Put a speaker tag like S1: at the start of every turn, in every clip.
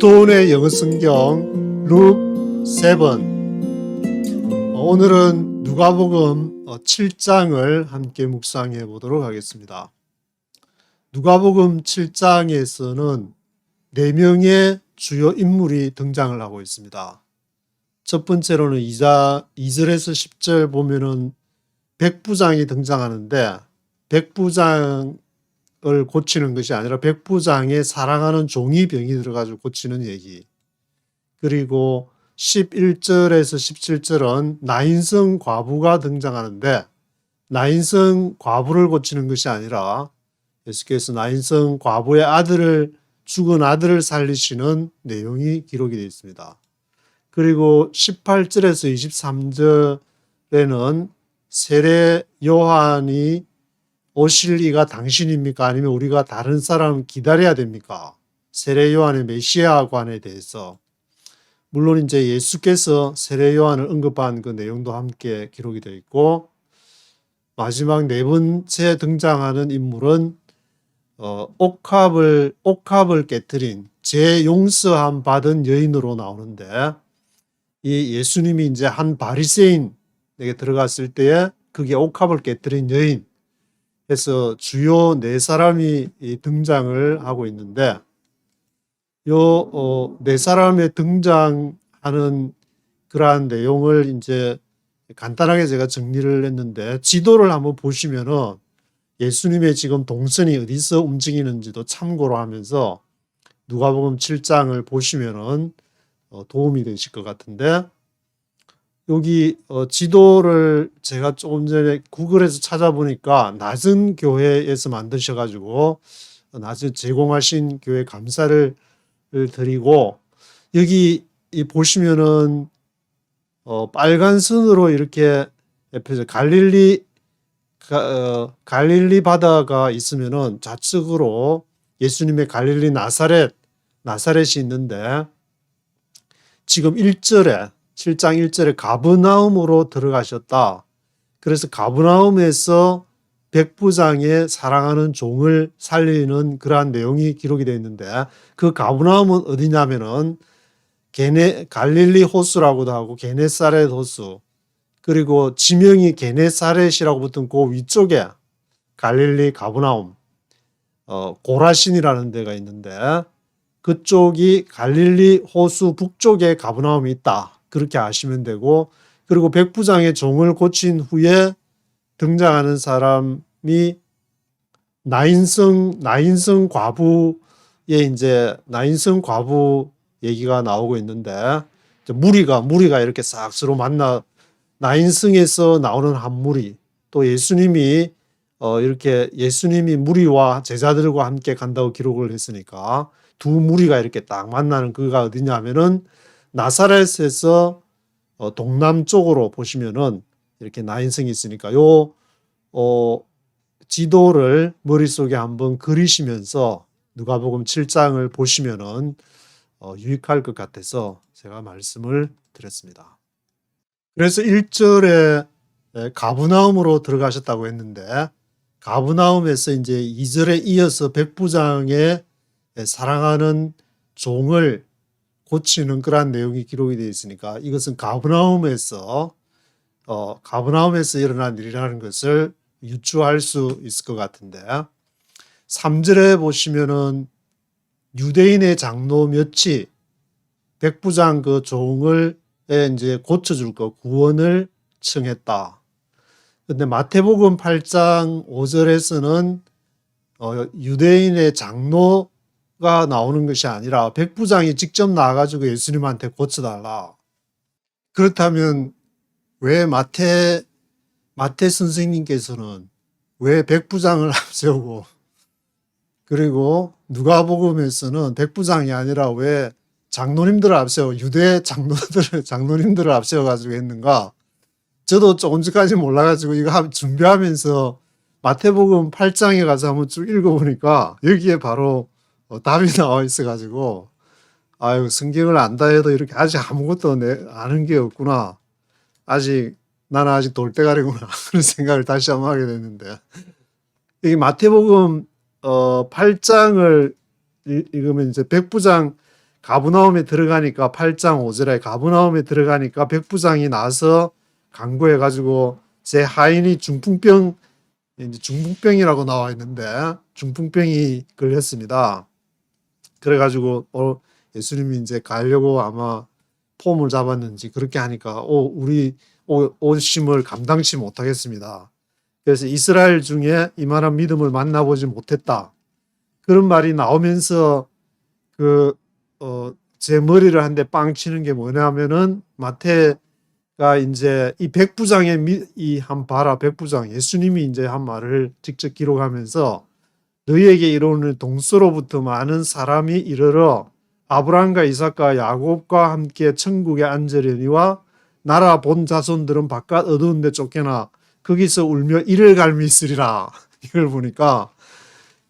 S1: 스톤의 영어 성경 룩 7. 오늘은 누가복음 7장을 함께 묵상해 보도록 하겠습니다. 누가복음 7장에서는 4명의 주요 인물이 등장을 하고 있습니다. 첫 번째로는 2절에서 10절 보면은 백부장이 등장하는데, 백부장을 고치는 것이 아니라 백부장의 사랑하는 종이 병이 들어가지고 고치는 얘기. 그리고 11절에서 17절은 나인성 과부가 등장하는데, 나인성 과부를 고치는 것이 아니라 예수께서 나인성 과부의 죽은 아들을 살리시는 내용이 기록이 되어 있습니다. 그리고 18절에서 23절에는 세례 요한이 오실 이가 당신입니까? 아니면 우리가 다른 사람 기다려야 됩니까? 세례 요한의 메시아관에 대해서, 물론 이제 예수께서 세례 요한을 언급한 그 내용도 함께 기록이 되어 있고, 마지막 4번째 등장하는 인물은 옥합을 깨뜨린 재용서함 받은 여인으로 나오는데, 이 예수님이 이제 한 바리새인에게 들어갔을 때에 그게 옥합을 깨뜨린 여인 해서 주요 4사람이 등장을 하고 있는데, 요 4사람의 등장하는 그러한 내용을 이제 간단하게 제가 정리를 했는데, 지도를 한번 보시면은 예수님의 지금 동선이 어디서 움직이는지도 참고로 하면서 누가복음 7장을 보시면은 도움이 되실 것 같은데, 여기 지도를 제가 조금 전에 구글에서 찾아보니까 낮은 교회에서 만드셔가지고 낮은 제공하신 교회 감사를 드리고, 여기 보시면은 빨간 선으로 이렇게 옆에서 갈릴리 바다가 있으면은 좌측으로 예수님의 갈릴리 나사렛이 있는데, 지금 7장 1절에 가버나움으로 들어가셨다. 그래서 가버나움에서 백부장의 사랑하는 종을 살리는 그러한 내용이 기록이 되어 있는데, 그 가버나움은 어디냐면은 갈릴리 호수라고도 하고 게네사렛 호수, 그리고 지명이 게네사렛이라고 붙은 그 위쪽에 갈릴리 가버나움, 고라신이라는 데가 있는데, 그쪽이 갈릴리 호수 북쪽에 가버나움이 있다. 그렇게 아시면 되고, 그리고 백부장의 종을 고친 후에 등장하는 사람이 나인성 과부의 이제 나인성 과부 얘기가 나오고 있는데, 무리가 이렇게 싹 서로 만나, 나인성에서 나오는 한 무리, 또 예수님이 이렇게 예수님이 무리와 제자들과 함께 간다고 기록을 했으니까 두 무리가 이렇게 딱 만나는 그가 어디냐면은 나사렛에서 동남쪽으로 보시면은 이렇게 나인성이 있으니까 요 지도를 머릿속에 한번 그리시면서 누가복음 7장을 보시면은 유익할 것 같아서 제가 말씀을 드렸습니다. 그래서 1절에 가브나움으로 들어가셨다고 했는데, 가브나움에서 이제 2절에 이어서 백부장의 사랑하는 종을 고치는 그러한 내용이 기록이 되어 있으니까, 이것은 가브나움에서 일어난 일이라는 것을 유추할 수 있을 것 같은데, 3절에 보시면은 유대인의 장로 몇이 백부장 그 종을 이제 고쳐줄 거 구원을 청했다. 근데 마태복음 8장 5절에서는 유대인의 장로가 나오는 것이 아니라 백부장이 직접 나와가지고 예수님한테 고쳐달라. 그렇다면 왜 마태 선생님께서는 왜 백부장을 앞세우고, 그리고 누가복음에서는 백부장이 아니라 왜 장로님들을 앞세워, 유대 장로님들을 앞세워가지고 했는가? 저도 조금 전까지 몰라가지고 이거 준비하면서 마태복음 8장에 가서 한번 쭉 읽어보니까 여기에 바로 답이 나와 있어가지고, 아유, 성경을 안다 해도 이렇게 아직 아무것도 아는 게 없구나. 나는 아직 돌대가리구나. 그런 생각을 다시 한번 하게 됐는데, 이 마태복음 8장을 읽으면 이제 백부장 가브나움에 들어가니까 8장 5절에 가브나움에 들어가니까 백부장이 나서 강구해 가지고 제 하인이 중풍병, 이제 중풍병이라고 나와 있는데 중풍병이 걸렸습니다. 그래 가지고 예수님이 이제 가려고 아마 폼을 잡았는지 그렇게 하니까 우리 오심을 감당치 못하겠습니다. 그래서 이스라엘 중에 이만한 믿음을 만나보지 못했다. 그런 말이 나오면서 제 머리를 한 대 빵 치는 게 뭐냐면은 마태가 이제 이 백부장의 한 봐라 백부장 예수님이 이제 한 말을 직접 기록하면서 너희에게 이르는 동서로부터 많은 사람이 이르러 아브라함과 이삭과 야곱과 함께 천국에 앉으려니와 나라 본 자손들은 바깥 어두운 데 쫓겨나 거기서 울며 이를 갈미 있으리라. 이걸 보니까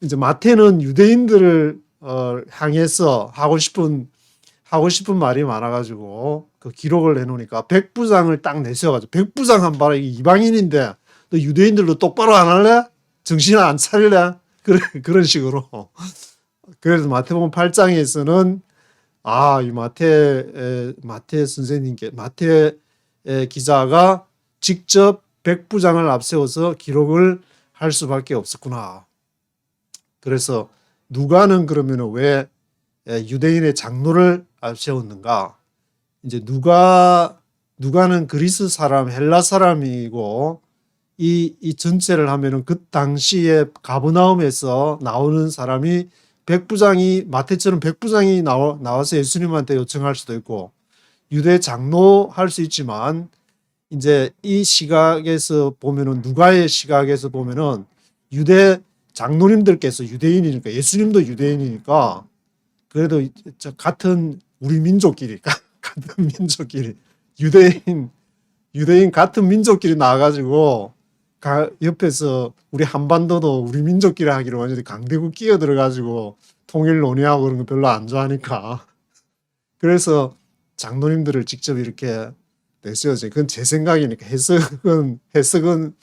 S1: 이제 마태는 유대인들을 향해서 하고 싶은 말이 많아가지고 그 기록을 해놓으니까 백부장을 딱 내세워가지고 백부장 한 봐라 이게 이방인인데 너 유대인들도 똑바로 안 할래? 정신 안 차릴래? 그런 식으로. 그래서 마태복음 8장에서는 이 마태 선생님께 마태 기자가 직접 백부장을 앞세워서 기록을 할 수밖에 없었구나. 그래서 누가는 그러면 왜 유대인의 장로를 앞세웠는가? 이제 누가는 그리스 사람, 헬라 사람이고 이 전체를 하면은 그 당시에 가버나움에서 나오는 사람이 백부장이 마태처럼 백부장이 나와서 예수님한테 요청할 수도 있고 유대 장로 할 수 있지만 이제 이 시각에서 보면은 누가의 시각에서 보면은 유대 장로님들께서 유대인이니까 예수님도 유대인이니까 그래도 같은 우리 민족끼리 같은 민족끼리 유대인 같은 민족끼리 나와가지고 옆에서 우리 한반도도 우리 민족끼리 하기로 완전히 강대국 끼어들어가지고 통일 논의하고 그런 거 별로 안 좋아하니까 그래서 장로님들을 직접 이렇게 내세워져. 그건 제 생각이니까 해석은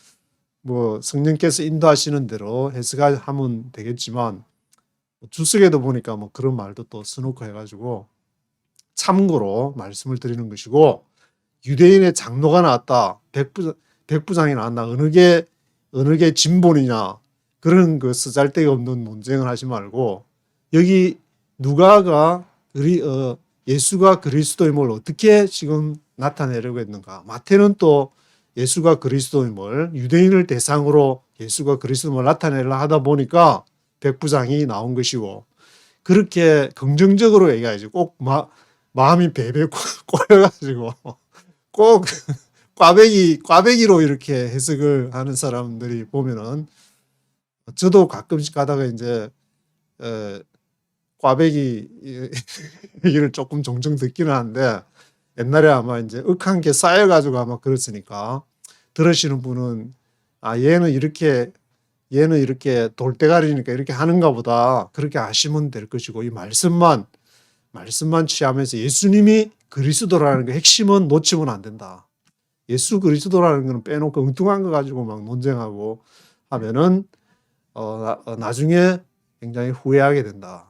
S1: 뭐 성령께서 인도하시는 대로 해석하면 되겠지만 주석에도 보니까 뭐 그런 말도 또 써놓고 해가지고 참고로 말씀을 드리는 것이고 유대인의 장로가 나왔다. 백부장이 나왔나 어느 게 진본이냐 그런 그 쓰잘데기 없는 논쟁을 하지 말고 여기 누가가 예수가 그리스도임을 어떻게 지금 나타내려고 했는가. 마태는 또 예수가 그리스도임을 유대인을 대상으로 예수가 그리스도임을 나타내려 하다 보니까 백부장이 나온 것이고 그렇게 긍정적으로 얘기하지 꼭 마음이 베베 꼬여가지고 꼭 꽈배기로 이렇게 해석을 하는 사람들이 보면은 저도 가끔씩 가다가 이제 꽈배기 얘기를 조금 종종 듣기는 하는데 옛날에 아마 이제 억한 게 쌓여가지고 아마 그랬으니까 들으시는 분은 얘는 이렇게 돌대가리니까 이렇게 하는가 보다 그렇게 아시면 될 것이고 이 말씀만 취하면서 예수님이 그리스도라는 게 핵심은 놓치면 안 된다. 예수 그리스도라는 거는 빼놓고 엉뚱한 거 가지고 막 논쟁하고 하면은 나중에 굉장히 후회하게 된다.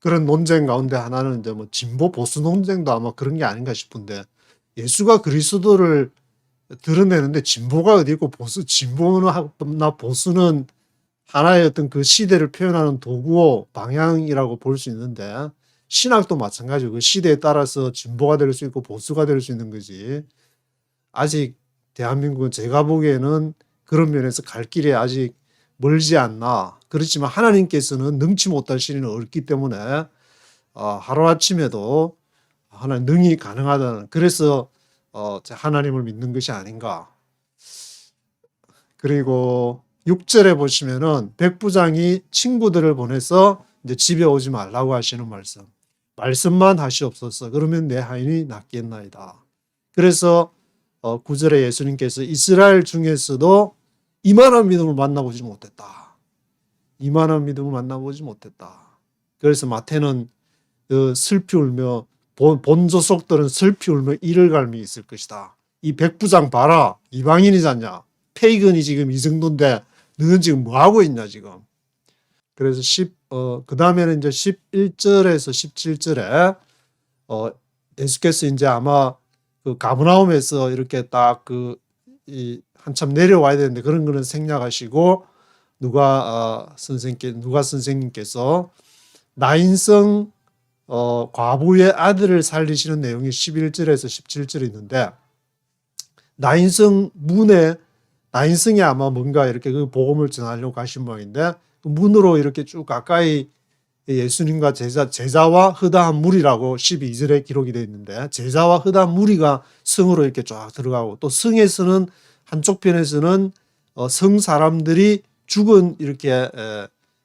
S1: 그런 논쟁 가운데 하나는 이제 뭐 진보 보수 논쟁도 아마 그런 게 아닌가 싶은데 예수가 그리스도를 드러내는데 진보가 어디 있고 진보나 보수는 하나의 어떤 그 시대를 표현하는 도구고 방향이라고 볼 수 있는데 신학도 마찬가지고 그 시대에 따라서 진보가 될 수 있고 보수가 될 수 있는 거지. 아직 대한민국은 제가 보기에는 그런 면에서 갈 길이 아직 멀지 않나. 그렇지만 하나님께서는 능치 못할 신이 없기 때문에 하루아침에도 하나님 능히 가능하다는 그래서 하나님을 믿는 것이 아닌가. 그리고 6절에 보시면은 백부장이 친구들을 보내서 이제 집에 오지 말라고 하시는 말씀만 하시옵소서. 그러면 내 하인이 낫겠나이다. 그래서 9절에 예수님께서 이스라엘 중에서도 이만한 믿음을 만나보지 못했다. 이만한 믿음을 만나보지 못했다. 그래서 마태는 슬피 울며 본조속들은 슬피 울며 이를 갈미 있을 것이다. 이 백부장 봐라. 이방인이잖냐. 페이건이 지금 이 정도인데 너는 지금 뭐하고 있냐 지금. 그래서 그 다음에는 이제 11절에서 17절에 예수께서 이제 아마 그 가버나움에서 이렇게 딱 한참 내려와야 되는데 그런 거는 생략하시고 누가 선생님께서 나인성 과부의 아들을 살리시는 내용이 11절에서 17절에 있는데 나인성이 아마 뭔가 이렇게 그 복음을 전하려고 가신 모양인데 그 문으로 이렇게 쭉 가까이 예수님과 제자와 허다한 무리라고 12절에 기록이 되어 있는데 제자와 허다한 무리가 성으로 이렇게 쫙 들어가고 또 성에서는 한쪽 편에서는 성 사람들이 죽은 이렇게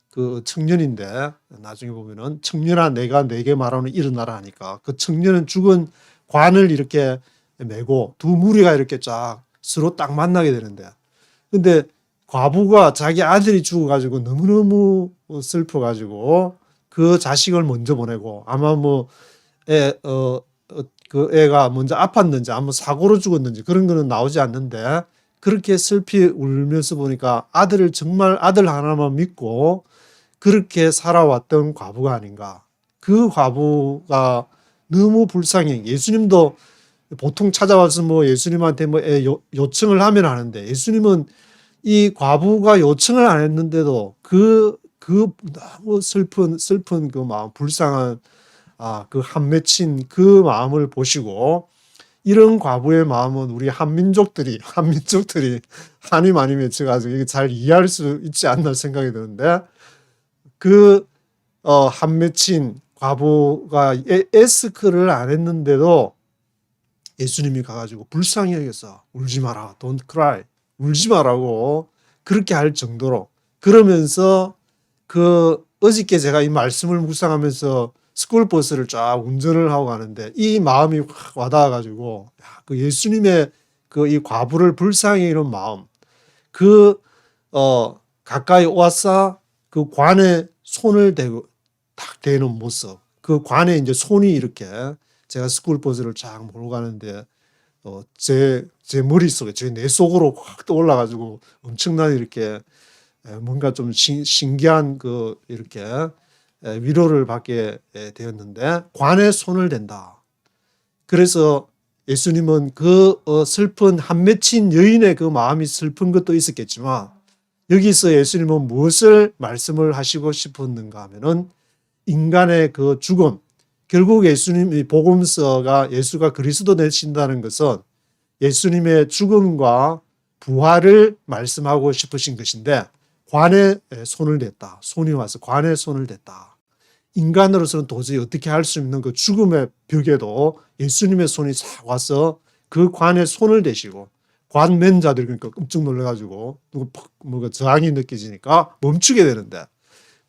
S1: 그 청년인데 나중에 보면은 청년아 내가 내게 말하는 일어나라 하니까 그 청년은 죽은 관을 이렇게 메고 두 무리가 이렇게 쫙 서로 딱 만나게 되는데 근데 과부가 자기 아들이 죽어가지고 너무너무 슬퍼가지고 그 자식을 먼저 보내고 아마 그 애가 먼저 아팠는지 아마 사고로 죽었는지 그런 거는 나오지 않는데 그렇게 슬피 울면서 보니까 정말 아들 하나만 믿고 그렇게 살아왔던 과부가 아닌가. 그 과부가 너무 불쌍해. 예수님도 보통 찾아와서 예수님한테 요청을 하면 하는데 예수님은 이 과부가 요청을 안 했는데도 그 너무 슬픈 그 마음, 불쌍한 그 한맺힌 그 마음을 보시고 이런 과부의 마음은 우리 한민족들이 한이 많이 맺혀가지고 이게 잘 이해할 수 있지 않나 생각이 드는데 그 한맺힌 과부가 에스크를 안 했는데도 예수님이 가가지고 불쌍히 여겨서 울지 마라, don't cry, 울지 마라고 그렇게 할 정도로 그러면서 어저께 제가 이 말씀을 묵상하면서 스쿨버스를 쫙 운전을 하고 가는데 이 마음이 확 와닿아가지고 그 예수님의 이 과부를 불쌍히 여기는 마음 가까이 와서 그 관에 손을 대고 탁 대는 모습 그 관에 이제 손이 이렇게 제가 스쿨버스를 쫙 몰고 가는데 제 머릿속에 제 뇌 속으로 확 떠올라가지고 엄청난 이렇게 뭔가 좀 신기한 이렇게 위로를 받게 되었는데 관에 손을 댄다. 그래서 예수님은 그 슬픈 한맺힌 여인의 그 마음이 슬픈 것도 있었겠지만 여기서 예수님은 무엇을 말씀을 하시고 싶었는가 하면은 인간의 그 죽음 결국 예수님이 복음서가 예수가 그리스도 되신다는 것은 예수님의 죽음과 부활을 말씀하고 싶으신 것인데 관에 손을 댔다. 손이 와서 관에 손을 댔다. 인간으로서는 도저히 어떻게 할 수 없는 그 죽음의 벽에도 예수님의 손이 싹 와서 그 관에 손을 대시고 관 맨 자들이 그러니까 끔찍 놀라가지고 뭔가 저항이 느껴지니까 멈추게 되는데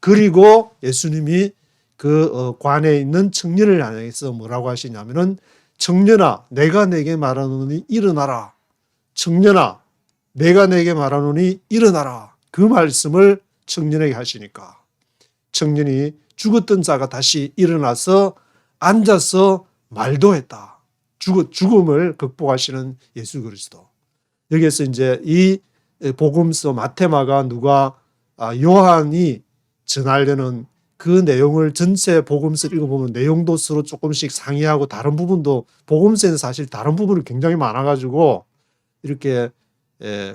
S1: 그리고 예수님이 그 관에 있는 청년을 향해서 뭐라고 하시냐면은 청년아 내가 내게 말하노니 일어나라. 청년아 내가 내게 말하노니 일어나라. 그 말씀을 청년에게 하시니까 청년이 죽었던 자가 다시 일어나서 앉아서 말도 했다. 죽음을 극복하시는 예수 그리스도. 여기에서 이제 이 복음서 마태마가 누가 요한이 전하려는 그 내용을 전체 복음서 읽어보면 내용도 서로 조금씩 상이하고 다른 부분도 복음서에는 사실 다른 부분이 굉장히 많아가지고 이렇게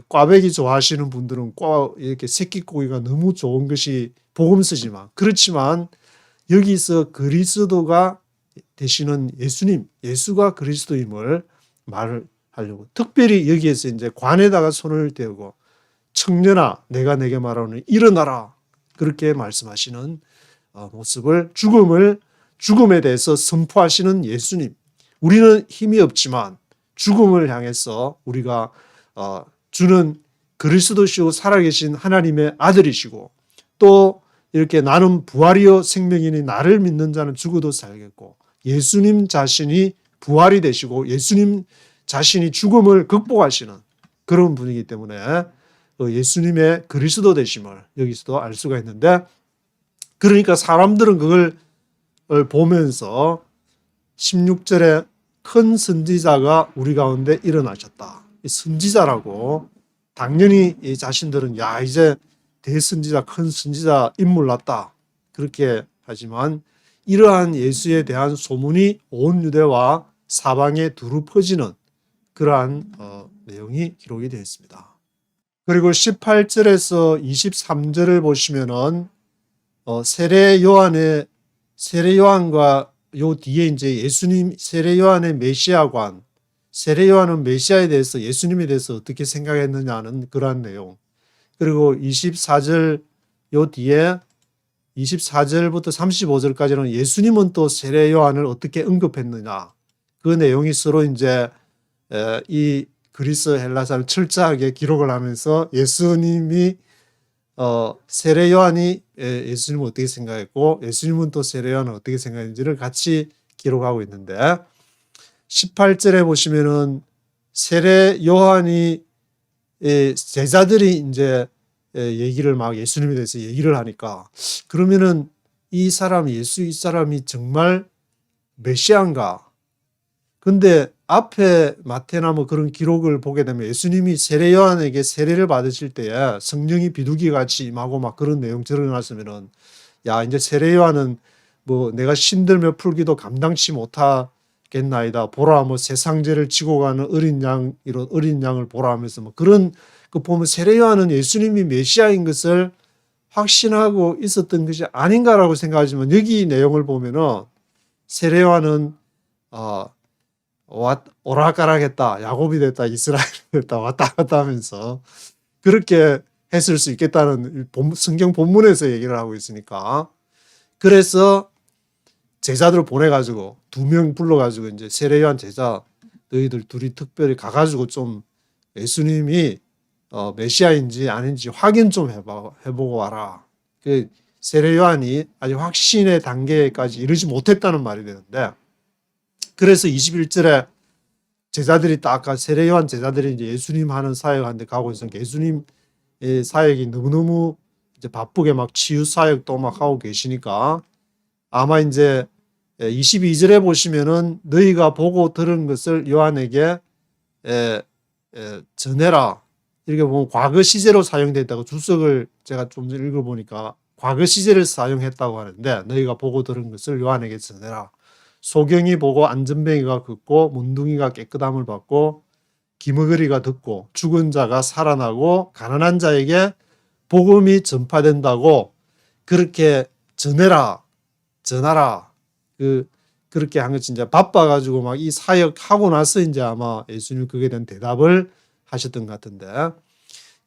S1: 꽈배기 좋아하시는 분들은 이렇게 새끼고기가 너무 좋은 것이 복음서지만 그렇지만 여기서 그리스도가 되시는 예수님, 예수가 그리스도임을 말을 하려고 특별히 여기에서 이제 관에다가 손을 대고 청년아 내가 내게 말하노니 일어나라 그렇게 말씀하시는 모습을 죽음에 대해서 선포하시는 예수님. 우리는 힘이 없지만 죽음을 향해서 우리가 주는 그리스도시요 살아계신 하나님의 아들이시고 또 이렇게 나는 부활이요 생명이니 나를 믿는 자는 죽어도 살겠고 예수님 자신이 부활이 되시고 예수님 자신이 죽음을 극복하시는 그런 분이기 때문에 예수님의 그리스도 되심을 여기서도 알 수가 있는데 그러니까 사람들은 그걸 보면서 16절에 큰 선지자가 우리 가운데 일어나셨다. 선지자라고 당연히 이 자신들은 이제 대선지자 큰 선지자 인물 났다. 그렇게 하지만 이러한 예수에 대한 소문이 온 유대와 사방에 두루 퍼지는 그러한 내용이 기록이 되어 있습니다. 그리고 18절에서 23절을 보시면은 세례 요한과 요 뒤에 이제 예수님 세례 요한의 메시아관, 세례 요한은 메시아에 대해서 예수님에 대해서 어떻게 생각했느냐는 그러한 내용. 그리고 24절 요 뒤에 24절부터 35절까지는 예수님은 또 세례 요한을 어떻게 언급했느냐. 그 내용이 서로 이제 이 그리스 헬라사를 철저하게 기록을 하면서 예수님이 세례 요한이 예수님을 어떻게 생각했고 예수님은 또 세례 요한을 어떻게 생각했는지를 같이 기록하고 있는데 18절에 보시면은 세례 요한이 제자들이 이제 얘기를 막 예수님에 대해서 얘기를 하니까 그러면은 이 사람이 정말 메시아인가? 근데 앞에 마태나 뭐 그런 기록을 보게 되면 예수님이 세례 요한에게 세례를 받으실 때에 성령이 비둘기 같이 임하고 막 그런 내용 적어놨으면은 야 이제 세례 요한은 뭐 내가 신들며 풀기도 감당치 못하겠나이다 보라 뭐 세상죄를 지고 가는 어린 양을 보라 하면서 뭐 그런 그 보면 세례 요한은 예수님이 메시아인 것을 확신하고 있었던 것이 아닌가라고 생각하지만 여기 내용을 보면은 세례 요한은 오락가락했다, 야곱이 됐다, 이스라엘이 됐다, 왔다 갔다 하면서 그렇게 했을 수 있겠다는 성경 본문에서 얘기를 하고 있으니까 그래서 제자들을 보내가지고 2명 불러가지고 이제 세례 요한 제자 너희들 둘이 특별히 가가지고 좀 예수님이 메시아인지 아닌지 확인 좀 해보고 와라. 그 세례 요한이 아직 확신의 단계까지 이르지 못했다는 말이 되는데 그래서 21절에 제자들이 딱 아까 세례 요한 제자들이 이제 예수님 하는 사역하는데 가고 있으니까 예수님의 사역이 너무너무 이제 바쁘게 막 치유 사역도 막 하고 계시니까 아마 이제 22절에 보시면은 너희가 보고 들은 것을 요한에게 전해라. 이렇게 보면 과거 시제로 사용됐다고 주석을 제가 좀 읽어보니까 과거 시제를 사용했다고 하는데 너희가 보고 들은 것을 요한에게 전해라. 소경이 보고 안전뱅이가 걷고 문둥이가 깨끗함을 받고 기머거리가 듣고 죽은 자가 살아나고 가난한 자에게 복음이 전파된다고 그렇게 전하라. 그렇게 한 것이 이제 바빠가지고 막 이 사역하고 나서 이제 아마 예수님 그에 대한 대답을 하셨던 것 같은데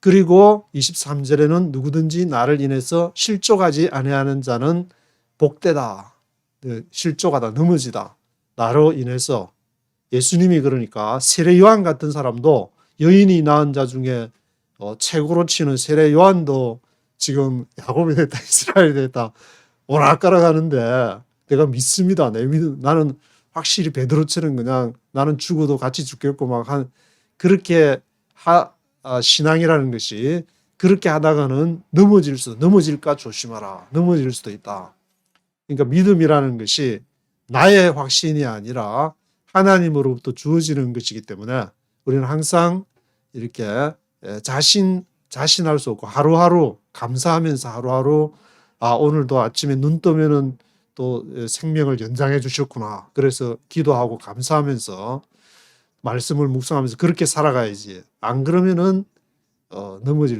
S1: 그리고 23절에는 누구든지 나를 인해서 실족하지 아니하는 자는 복되다. 실족하다 넘어지다. 나로 인해서 예수님이 그러니까 세례 요한 같은 사람도 여인이 낳은 자 중에 최고로 치는 세례 요한도 지금 야곱이 됐다 이스라엘이 됐다 오락가락 하는데 내가 믿습니다. 나는 확실히 베드로처럼 그냥 나는 죽어도 같이 죽겠고 막 그렇게 신앙이라는 것이 그렇게 하다가는 넘어질까 조심하라. 넘어질 수도 있다. 그러니까 믿음이라는 것이 나의 확신이 아니라 하나님으로부터 주어지는 것이기 때문에 우리는 항상 이렇게 자신할 수 없고 하루하루 감사하면서 하루하루 오늘도 아침에 눈 뜨면은 또 생명을 연장해 주셨구나. 그래서 기도하고 감사하면서 말씀을 묵상하면서 그렇게 살아가야지. 안 그러면은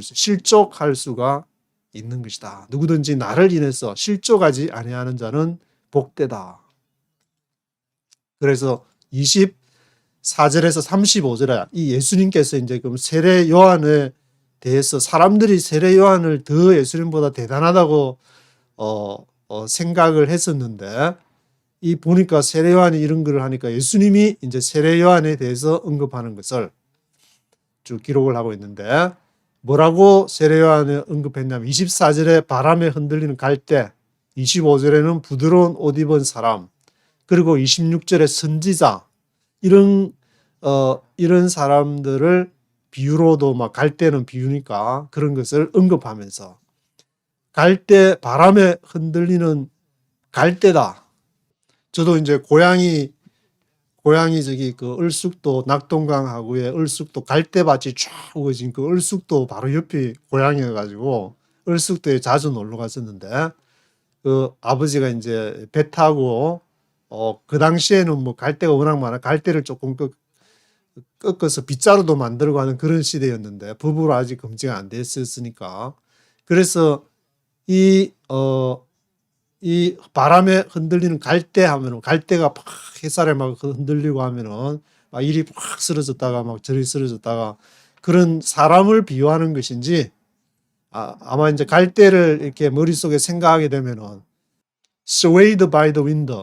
S1: 실족할 수가 있는 것이다. 누구든지 나를 인해서 실족하지 아니하는 자는 복되다. 그래서 24절에서 35절에 이 예수님께서 이제 그럼 세례 요한에 대해서 사람들이 세례 요한을 더 예수님보다 대단하다고 생각을 했었는데 이 보니까 세례 요한이 이런 글을 하니까 예수님이 이제 세례 요한에 대해서 언급하는 것을 쭉 기록을 하고 있는데 뭐라고 세례 요한을 언급했냐면 24절에 바람에 흔들리는 갈대, 25절에는 부드러운 옷 입은 사람, 그리고 26절에 선지자 이런 사람들을 비유로도 막 갈대는 비유니까 그런 것을 언급하면서 갈대 바람에 흔들리는 갈대다. 저도 이제 고향이 저기 그 을숙도 낙동강하고의 을숙도 갈대밭이 쫙 우거진 그 을숙도 바로 옆이 고향이어가지고 을숙도에 자주 놀러 갔었는데 그 아버지가 이제 배 타고 그 당시에는 뭐 갈대가 워낙 많아 갈대를 조금 꺾어서 빗자루도 만들고 하는 그런 시대였는데 법으로 아직 금지가 안 됐었으니까 그래서 이 바람에 흔들리는 갈대 하면은 갈대가 팍 햇살에 막 흔들리고 하면은 막 이리 팍 쓰러졌다가 막 저리 쓰러졌다가 그런 사람을 비유하는 것인지 아마 이제 갈대를 이렇게 머릿속에 생각하게 되면은 swayed by the wind,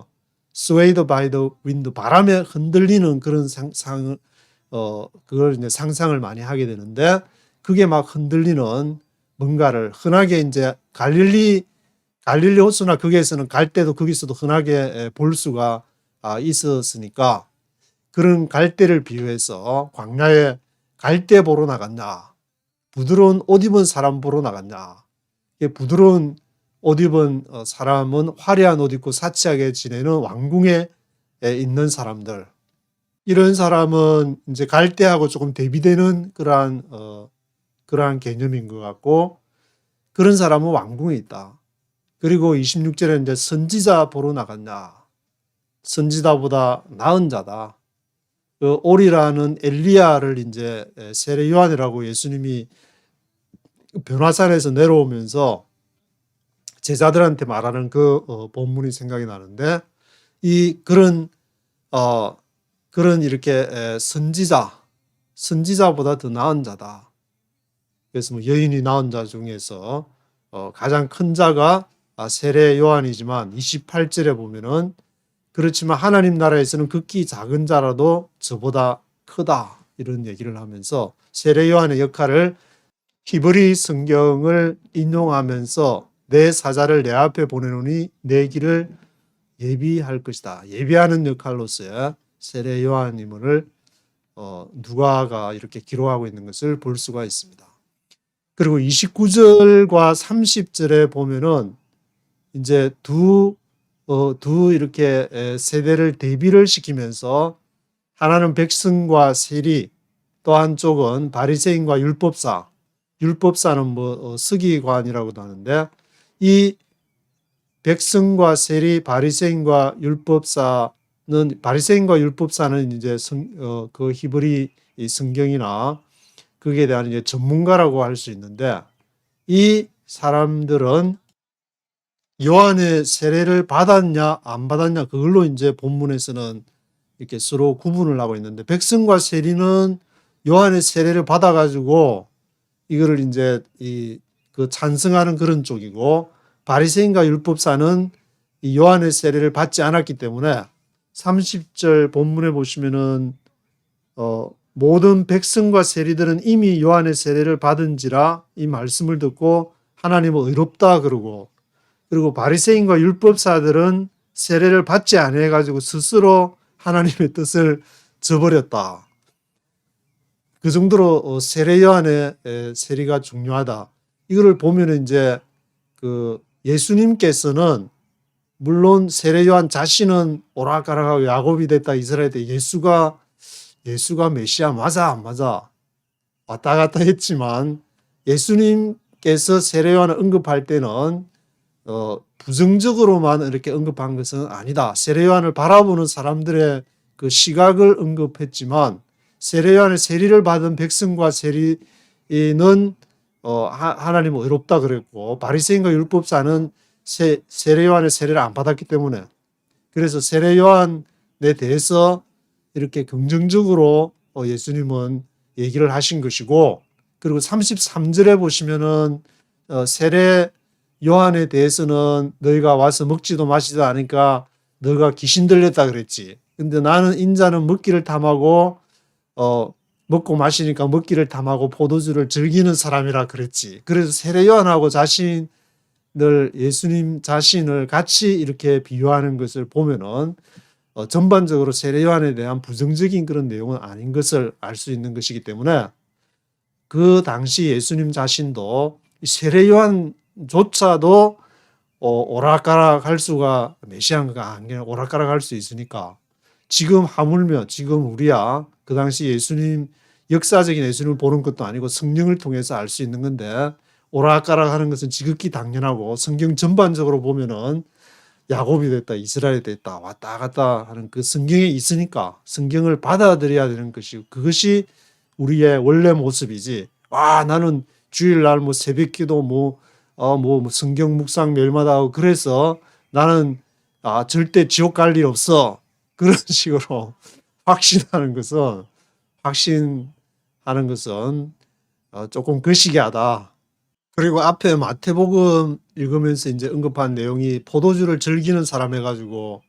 S1: swayed by the wind 바람에 흔들리는 그런 그걸 이제 상상을 많이 하게 되는데 그게 막 흔들리는 뭔가를 흔하게 이제 갈릴리 호수나 거기에서는 갈대도 거기서도 흔하게 볼 수가 있었으니까 그런 갈대를 비유해서 광야에 갈대 보러 나갔냐, 부드러운 옷 입은 사람 보러 나갔냐. 부드러운 옷 입은 사람은 화려한 옷 입고 사치하게 지내는 왕궁에 있는 사람들. 이런 사람은 이제 갈대하고 조금 대비되는 그러한 개념인 것 같고 그런 사람은 왕궁에 있다. 그리고 26절에 이제 선지자 보러 나갔냐. 선지자보다 나은 자다. 그 오리라는 엘리야를 이제 세례 요한이라고 예수님이 변화산에서 내려오면서 제자들한테 말하는 그 본문이 생각이 나는데 그런 이렇게 선지자보다 더 나은 자다. 그래서 뭐 여인이 낳은 자 중에서 가장 큰 자가 세례 요한이지만 28절에 보면은 그렇지만 하나님 나라에서는 극히 작은 자라도 저보다 크다 이런 얘기를 하면서 세례 요한의 역할을 히브리 성경을 인용하면서 내 사자를 내 앞에 보내노니 내 길을 예비할 것이다. 예비하는 역할로서의 세례 요한임을 누가가 이렇게 기록하고 있는 것을 볼 수가 있습니다. 그리고 29절과 30절에 보면은 이제 두 이렇게 세대를 대비를 시키면서 하나는 백성과 세리 또 한쪽은 바리새인과 율법사는 뭐 서기관이라고도 하는데 이 백성과 세리 바리새인과 율법사는 이제 그 히브리 성경이나 거기에 대한 이제 전문가라고 할 수 있는데 이 사람들은 요한의 세례를 받았냐 안 받았냐 그걸로 이제 본문에서는 이렇게 서로 구분을 하고 있는데 백성과 세리는 요한의 세례를 받아가지고 이거를 이제 그 찬성하는 그런 쪽이고 바리새인과 율법사는 이 요한의 세례를 받지 않았기 때문에 30절 본문에 보시면은 모든 백성과 세리들은 이미 요한의 세례를 받은지라 이 말씀을 듣고 하나님은 의롭다 그러고 그리고 바리새인과 율법사들은 세례를 받지 않아 가지고 스스로 하나님의 뜻을 저버렸다. 그 정도로 세례 요한의 세례가 중요하다. 이거를 보면 이제 그 예수님께서는 물론 세례 요한 자신은 오락가락하고 야곱이 됐다 이스라엘 때 예수가 메시아 맞아 안 맞아 왔다 갔다 했지만 예수님께서 세례 요한을 언급할 때는 부정적으로만 이렇게 언급한 것은 아니다. 세례 요한을 바라보는 사람들의 그 시각을 언급했지만 세례 요한의 세리를 받은 백성과 세리는 하나님은 의롭다 그랬고 바리새인과 율법사는 세례 요한의 세례를 안 받았기 때문에 그래서 세례 요한에 대해서 이렇게 긍정적으로 예수님은 얘기를 하신 것이고 그리고 33절에 보시면은 세례 요한에 대해서는 너희가 와서 먹지도 마시지도 않으니까 너가 귀신 들렸다 그랬지. 근데 나는 인자는 먹기를 탐하고 먹고 마시니까 먹기를 탐하고 포도주를 즐기는 사람이라 그랬지. 그래서 세례 요한하고 예수님 자신을 같이 이렇게 비유하는 것을 보면은 전반적으로 세례 요한에 대한 부정적인 그런 내용은 아닌 것을 알 수 있는 것이기 때문에 그 당시 예수님 자신도 세례 요한조차도 오락가락할 수가 메시아가 아니라 오락가락할 수 있으니까 지금 하물며 지금 우리야 그 당시 예수님 역사적인 예수님을 보는 것도 아니고 성령을 통해서 알 수 있는 건데 오락가락 하는 것은 지극히 당연하고 성경 전반적으로 보면은 야곱이 됐다, 이스라엘이 됐다, 왔다 갔다 하는 그 성경에 있으니까 성경을 받아들여야 되는 것이고 그것이 우리의 원래 모습이지. 나는 주일날 뭐 새벽기도 뭐 성경 묵상 매일마다 하고 그래서 나는 절대 지옥 갈 일 없어. 그런 식으로 확신하는 것은 조금 거시기하다. 그리고 앞에 마태복음 읽으면서 이제 언급한 내용이 포도주를 즐기는 사람 해가지고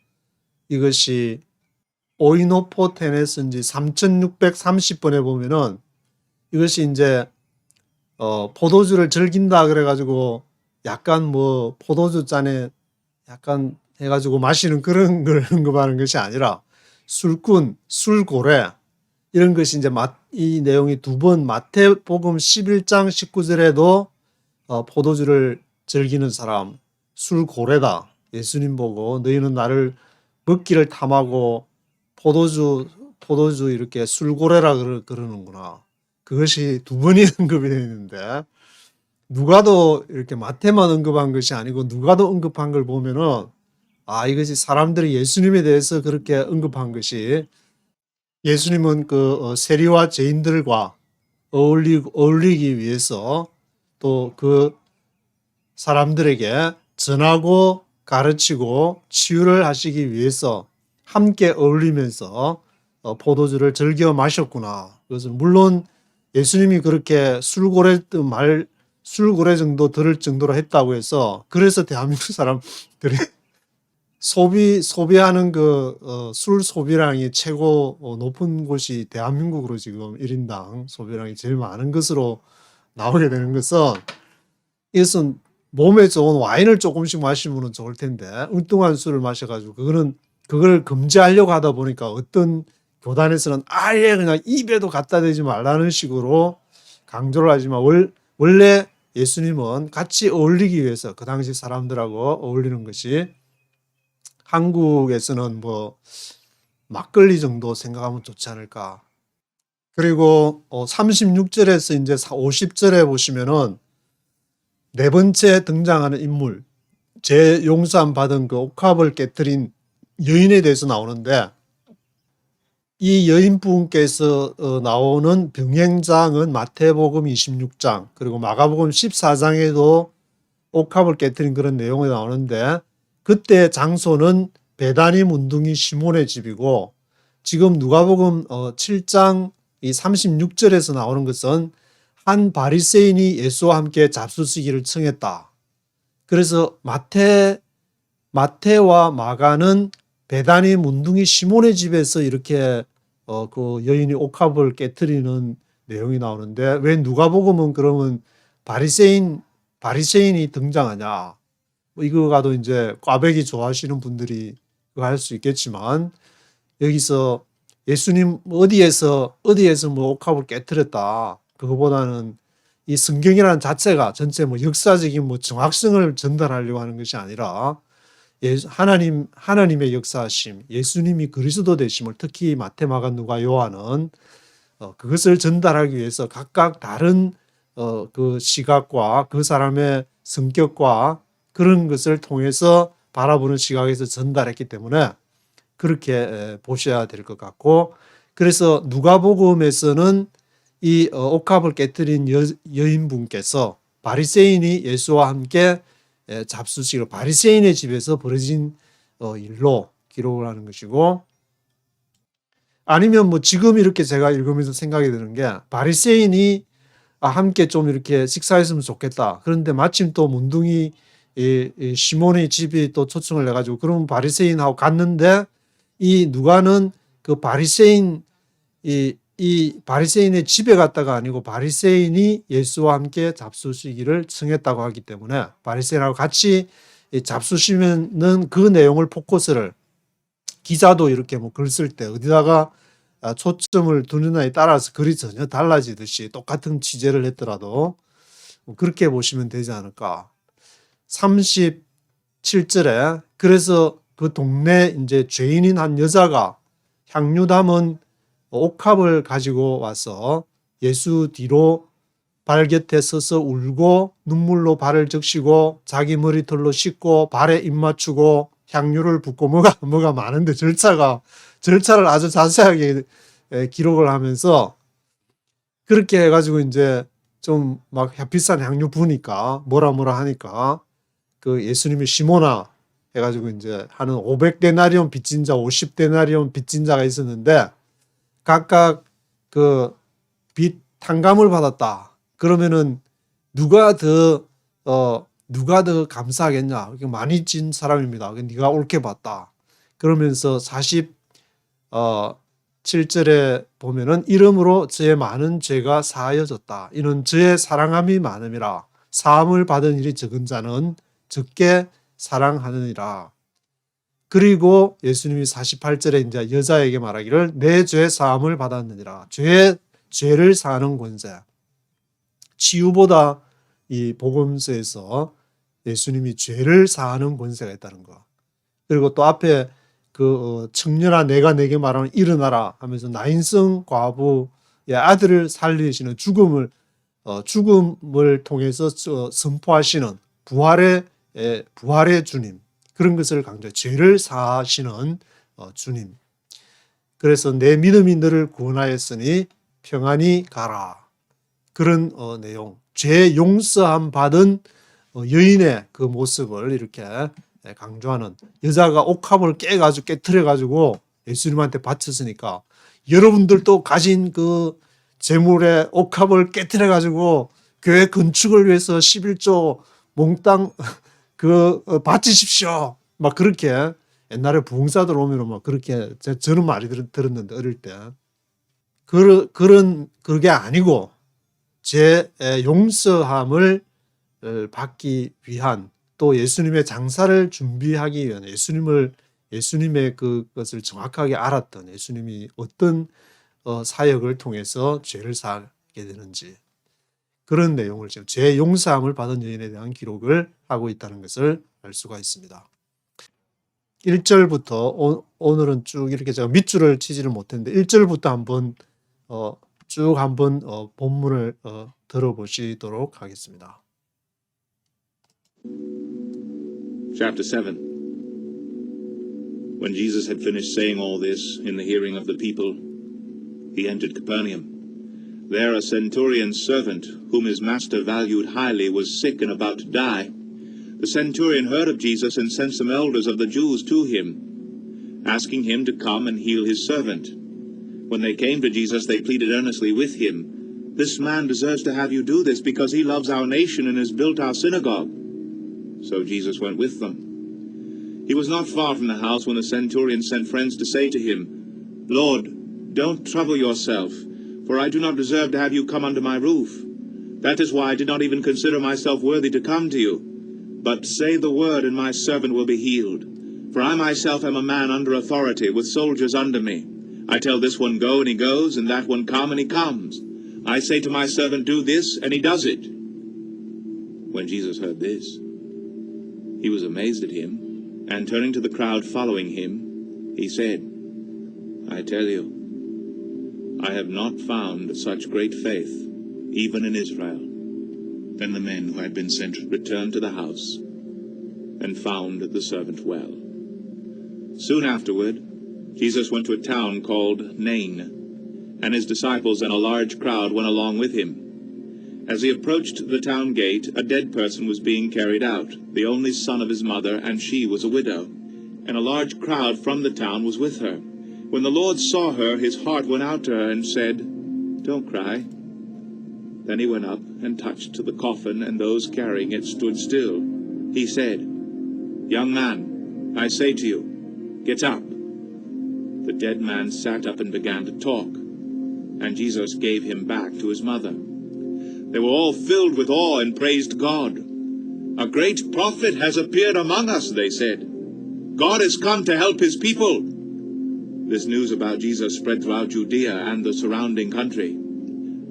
S1: 이것이 오이노포텐에서인지 3630번에 보면은 이것이 이제 포도주를 즐긴다 그래가지고 약간 뭐 포도주 잔에 약간 해가지고 마시는 그런 걸 언급하는 것이 아니라 술꾼, 술고래 이런 것이 이제 이 내용이 두 번 마태복음 11장 19절에도 포도주를 즐기는 사람 술고래다. 예수님 보고 너희는 나를 먹기를 탐하고 포도주 이렇게 술고래라 그러는구나. 그것이 두 번이 언급이 되어 있는데 누가도 이렇게 마태만 언급한 것이 아니고 누가도 언급한 걸 보면은 이것이 사람들이 예수님에 대해서 그렇게 언급한 것이 예수님은 그 세리와 죄인들과 어울리기 위해서 또 그 사람들에게 전하고 가르치고 치유를 하시기 위해서 함께 어울리면서 포도주를 즐겨 마셨구나. 그것은 물론 예수님이 그렇게 술고래 정도 들을 정도로 했다고 해서 그래서 대한민국 사람들이 소비하는 술 소비량이 최고 높은 곳이 대한민국으로 지금 1인당 소비량이 제일 많은 것으로 나오게 되는 것은 이것은 몸에 좋은 와인을 조금씩 마시면 좋을 텐데 엉뚱한 술을 마셔가지고 그걸 금지하려고 하다 보니까 어떤 교단에서는 아예 그냥 입에도 갖다 대지 말라는 식으로 강조를 하지만 원래 예수님은 같이 어울리기 위해서 그 당시 사람들하고 어울리는 것이 한국에서는 뭐 막걸리 정도 생각하면 좋지 않을까. 그리고 36절에서 이제 50절에 보시면은 네 번째 등장하는 인물, 재용서함 받은 그 옥합을 깨뜨린 여인에 대해서 나오는데 이 여인분께서 나오는 병행장은 마태복음 26장 그리고 마가복음 14장에도 옥합을 깨뜨린 그런 내용이 나오는데 그때 장소는 베다니 문둥이 시몬의 집이고 지금 누가복음 7장 이 36절에서 나오는 것은 한 바리새인이 예수와 함께 잡수시기를 청했다. 그래서 마태와 마가는 베다니 문둥이 시몬의 집에서 이렇게 그 여인이 옥합을 깨뜨리는 내용이 나오는데 왜 누가복음은 그러면 바리새인이 등장하냐? 이거가도 이제 꽈배기 좋아하시는 분들이 그거 할 수 있겠지만 여기서 예수님 어디에서 뭐 옥합을 깨뜨렸다. 그거보다는 이 성경이라는 자체가 전체 뭐 역사적인 뭐 정확성을 전달하려고 하는 것이 아니라 하나님의 역사하심, 예수님이 그리스도 되심을 특히 마태, 마가, 누가, 요한은 그것을 전달하기 위해서 각각 다른 그 시각과 그 사람의 성격과 그런 것을 통해서 바라보는 시각에서 전달했기 때문에 그렇게 보셔야 될 것 같고 그래서 누가복음에서는 이 옥합을 깨뜨린 여인분께서 바리새인이 예수와 함께 잡수식을 바리새인의 집에서 벌어진 일로 기록을 하는 것이고 아니면 뭐 지금 이렇게 제가 읽으면서 생각이 드는 게 바리새인이 함께 좀 이렇게 식사했으면 좋겠다. 그런데 마침 또 문둥이 시몬의 집이 또 초청을 해가지고 그러면 바리새인하고 갔는데 이 누가는 그 바리새인의 집에 갔다가 아니고 바리새인이 예수와 함께 잡수시기를 청했다고 하기 때문에 바리새인하고 같이 잡수시면은 그 내용을 포커스를 기자도 이렇게 뭐 글 쓸 때 어디다가 초점을 두느냐에 따라서 글이 전혀 달라지듯이 똑같은 취재를 했더라도 그렇게 보시면 되지 않을까. 37절에 그래서 그 동네 이제 죄인인 한 여자가 향유 담은 옥합을 가지고 와서 예수 뒤로 발 곁에 서서 울고 눈물로 발을 적시고 자기 머리털로 씻고 발에 입 맞추고 향유를 붓고 뭐가 많은데 절차를 아주 자세하게 기록을 하면서 그렇게 해가지고 이제 좀 막 비싼 향유 부으니까 뭐라 하니까 그 예수님이 시모나 해가지고 이제 하는 500데나리온 빚진 자, 50데나리온 빚진 자가 있었는데 각각 그 빚 탕감을 받았다. 그러면은 누가 더 감사하겠냐? 많이 진 사람입니다. 네가 옳게 봤다. 그러면서 47절에 보면은 이름으로 저의 많은 죄가 사하여졌다. 이는 저의 사랑함이 많음이라. 사함을 받은 일이 적은 자는 적게 사랑하느니라. 그리고 예수님이 48절에 이제 여자에게 말하기를 내 죄 사함을 받았느니라. 죄를 사하는 권세. 치유보다 이 복음서에서 예수님이 죄를 사하는 권세가 있다는 거. 그리고 또 앞에 그 청년아 내가 내게 말하는 일어나라 하면서 나인성 과부의 아들을 살리시는 죽음을 통해서 선포하시는 부활의 주님. 그런 것을 강조해. 죄를 사하시는 주님. 그래서 내 믿음이 너를 구원하였으니 평안히 가라. 그런 내용. 죄 용서함 받은 여인의 그 모습을 이렇게 강조하는, 여자가 옥합을 깨트려가지고 예수님한테 바쳤으니까 여러분들도 가진 그 재물의 옥합을 깨트려가지고 교회 건축을 위해서 11조 몽땅 바치십시오. 막 그렇게 옛날에 부흥사들 오면 막 그렇게 저는 많이 들었는데 어릴 때 그게 아니고 죄 용서함을 받기 위한, 또 예수님의 장사를 준비하기 위한, 예수님의 그것을 정확하게 알았던, 예수님이 어떤 사역을 통해서 죄를 사하게 되는지, 그런 내용을 지금 죄 용서함을 받은 여인에 대한 기록을 하고 있다는 것을 알 수가 있습니다. 1절부터 오늘은 쭉 이렇게 제가 밑줄을 치지를 못했는데 1절부터 한번 본문을 들어보시도록 하겠습니다.
S2: Chapter 7. When Jesus had finished saying all this in the hearing of the people, he entered Capernaum. There a centurion's servant, whom his master valued highly, was sick and about to die. The centurion heard of Jesus and sent some elders of the Jews to him, asking him to come and heal his servant. When they came to Jesus, they pleaded earnestly with him, "This man deserves to have you do this, because he loves our nation and has built our synagogue." So Jesus went with them. He was not far from the house when the centurion sent friends to say to him, "Lord, don't trouble yourself, for I do not deserve to have you come under my roof. That is why I did not even consider myself worthy to come to you. But say the word, and my servant will be healed. For I myself am a man under authority, with soldiers under me. I tell this one, go, and he goes, and that one, come, and he comes. I say to my servant, do this, and he does it." When Jesus heard this, he was amazed at him, and turning to the crowd following him, he said, "I tell you, I have not found such great faith, even in Israel." Then the men who had been sent returned to the house, and found the servant well. Soon afterward, Jesus went to a town called Nain, and his disciples and a large crowd went along with him. As he approached the town gate, a dead person was being carried out, the only son of his mother, and she was a widow. And a large crowd from the town was with her. When the Lord saw her, his heart went out to her and said, "Don't cry." Then he went up and touched the coffin, and those carrying it stood still. He said, "Young man, I say to you, get up." The dead man sat up and began to talk, and Jesus gave him back to his mother. They were all filled with awe and praised God. "A great prophet has appeared among us," they said. "God has come to help his people." This news about Jesus spread throughout Judea and the surrounding country.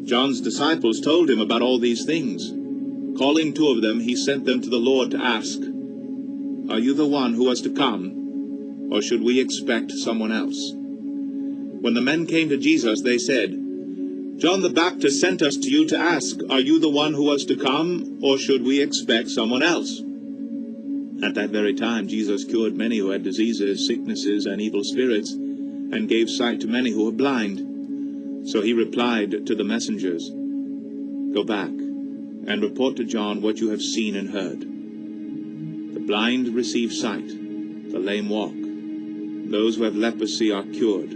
S2: John's disciples told him about all these things. Calling 2 of them, he sent them to the Lord to ask, "Are you the one who was to come, or should we expect someone else?" When the men came to Jesus, they said, John the Baptist sent us to you to ask, are you the one who was to come, or should we expect someone else? At that very time, Jesus cured many who had diseases, sicknesses, and evil spirits, and gave sight to many who were blind. So he replied to the messengers, go back and report to John what you have seen and heard. The blind receive sight, the lame walk, those who have leprosy are cured,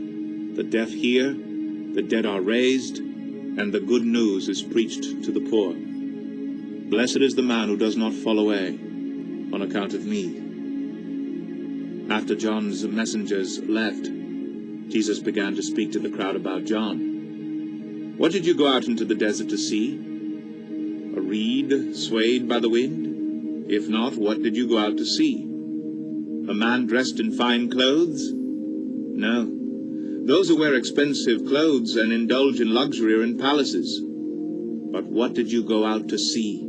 S2: the deaf hear, the dead are raised, and the good news is preached to the poor. Blessed is the man who does not fall away on account of me. After John's messengers left, Jesus began to speak to the crowd about John. What did you go out into the desert to see? A reed swayed by the wind? If not, what did you go out to see? A man dressed in fine clothes? No. Those who wear expensive clothes and indulge in luxury are in palaces. But what did you go out to see?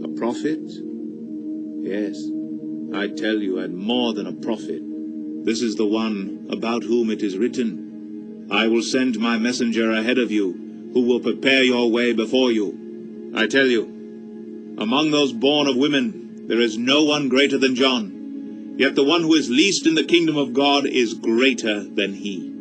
S2: A prophet? Yes, I tell you, and more than a prophet. This is the one about whom it is written, I will send my messenger ahead of you, who will prepare your way before you. I tell you, among those born of women, there is no one greater than John. Yet the one who is least in the kingdom of God is greater than he.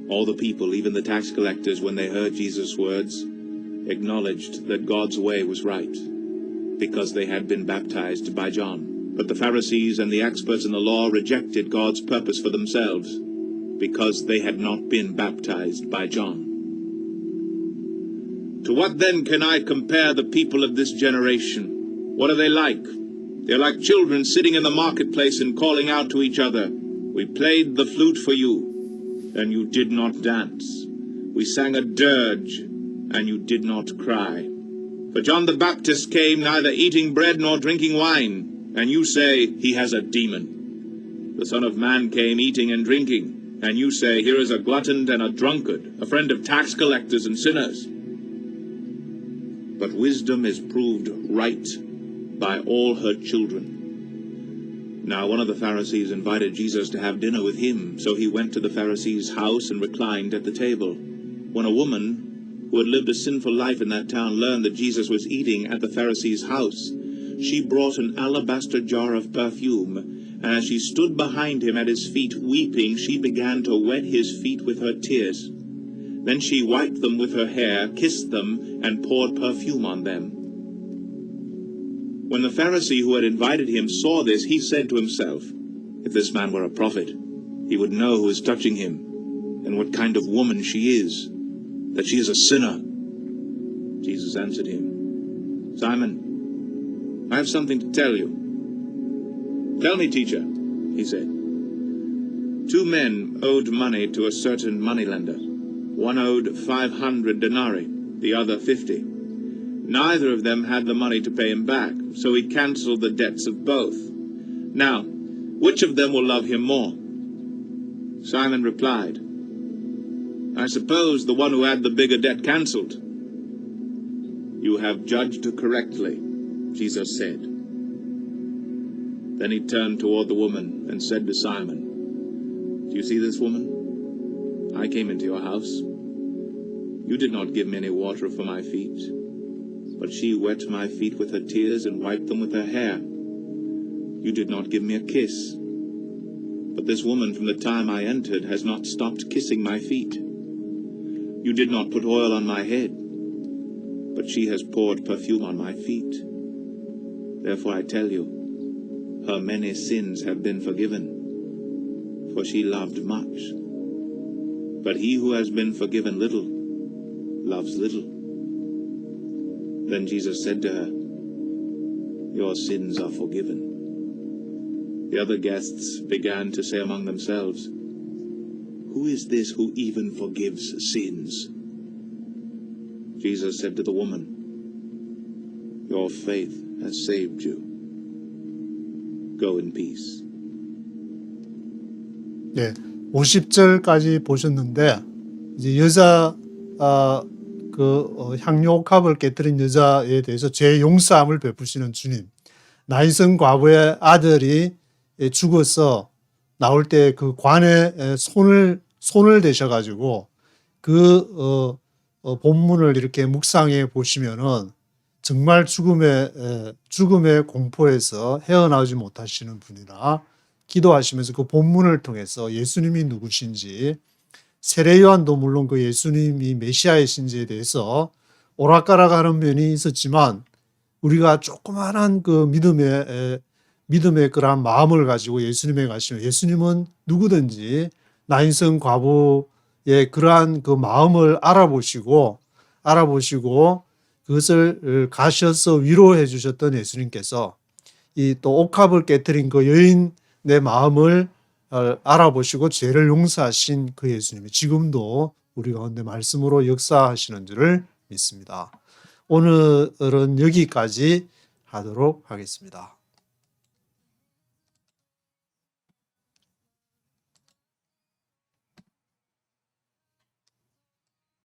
S2: All the people, even the tax collectors, when they heard Jesus' words, acknowledged that God's way was right, because they had been baptized by John. But the Pharisees and the experts in the law rejected God's purpose for themselves, because they had not been baptized by John. To what then can I compare the people of this generation? What are they like? They're like children sitting in the marketplace and calling out to each other, we played the flute for you, and you did not dance. We sang a dirge, and you did not cry. For John the Baptist came neither eating bread nor drinking wine, and you say, he has a demon. The Son of Man came eating and drinking, and you say, here is a glutton and a drunkard, a friend of tax collectors and sinners. But wisdom is proved right by all her children. Now one of the Pharisees invited Jesus to have dinner with him, so he went to the Pharisee's house and reclined at the table. When a woman who had lived a sinful life in that town learned that Jesus was eating at the Pharisee's house, she brought an alabaster jar of perfume, and as she stood behind him at his feet weeping, she began to wet his feet with her tears. Then she wiped them with her hair, kissed them, and poured perfume on them. When the Pharisee who had invited him saw this, he said to himself, if this man were a prophet, he would know who is touching him, and what kind of woman she is, that she is a sinner. Jesus answered him, Simon, I have something to tell you. Tell me, teacher, he said. 2 men owed money to a certain moneylender. One owed 500 denarii, the other 50. Neither of them had the money to pay him back, so he cancelled the debts of both. Now, which of them will love him more? Simon replied, I suppose the one who had the bigger debt cancelled. You have judged correctly, Jesus said. Then he turned toward the woman and said to Simon, do you see this woman? I came into your house. You did not give me any water for my feet, but she wet my feet with her tears and wiped them with her hair. You did not give me a kiss, but this woman from the time I entered has not stopped kissing my feet. You did not put oil on my head, but she has poured perfume on my feet. Therefore I tell you, her many sins have been forgiven, for she loved much. But he who has been forgiven little, loves little. Then Jesus said to her, your sins are forgiven. The other guests began to say among themselves, who is this who even forgives sins? Jesus said to the woman, your faith has saved you. Go in peace.
S1: 예, 50절까지 보셨는데 이제 여자 향료옥합을 깨뜨린 여자에 대해서 죄 용서함을 베푸시는 주님. 나이선 과부의 아들이 죽어서 나올 때 그 관에 손을 대셔가지고 그 본문을 이렇게 묵상해 보시면은 정말 죽음의 공포에서 헤어나오지 못하시는 분이나 기도하시면서 그 본문을 통해서 예수님이 누구신지, 세례 요한도 물론 그 예수님이 메시아이신지에 대해서 오락가락하는 면이 있었지만, 우리가 조그마한 그 믿음의 그러한 마음을 가지고 예수님에 가시면, 예수님은 누구든지 나인성 과부의 그러한 그 마음을 알아보시고 그것을 가셔서 위로해 주셨던 예수님께서 이 또 옥합을 깨뜨린 그 여인의 마음을 알아보시고 죄를 용서하신 그 예수님이 지금도 우리 가운데 말씀으로 역사하시는 줄을 믿습니다. 오늘은 여기까지 하도록 하겠습니다.